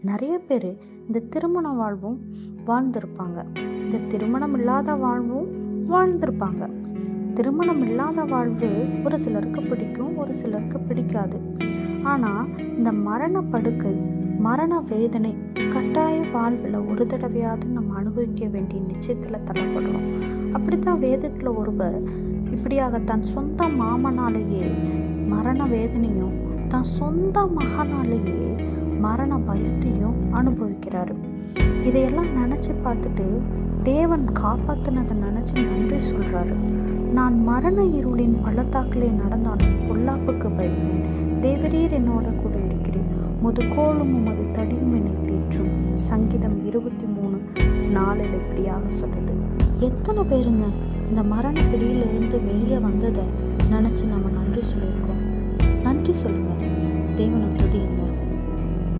நிறைய பேர் இந்த திருமண வாழ்வும் வாழ்ந்திருப்பாங்க, இந்த திருமணம் இல்லாத வாழ்வும் வாழ்ந்திருப்பாங்க. திருமணம் இல்லாத வாழ்வு ஒரு சிலருக்கு பிடிக்கும், ஒரு சிலருக்கு பிடிக்காது. ஆனால் இந்த மரண படுக்கை, மரண வேதனை கட்டாய வாழ்வில் ஒரு தடவையாவது நம்ம அனுபவிக்க வேண்டிய நிச்சயத்தில் தள்ளப்படுறோம். அப்படித்தான் வேதத்தில் ஒருவர் இப்படியாக தன் சொந்த மாமனாலேயே மரண வேதனையும், தன் சொந்த மகனாலேயே மரண பயத்தையும் அனுபவிக்கிறாரு. இதையெல்லாம் நினச்சி பார்த்துட்டு தேவன் காப்பாற்றினதை நினச்சி நன்றி சொல்கிறாரு. நான் மரண இருளின் பள்ளத்தாக்கிலே நடந்தாலும் பொல்லாப்புக்கு பயப்பேன், தேவரீர் என்னோட கூட இருக்கிறேன், உமது கோலும் உமது தடியும் என்னை தேற்றும். சங்கீதம் 23:4 இப்படியாக சொல்லுது. எத்தனை பேருங்க இந்த மரண பிடியிலிருந்து வெளியே வந்ததை நினச்சி நம்ம நன்றி சொல்லியிருக்கோம்? நன்றி சொல்லுங்க, தேவனை துதியுங்க.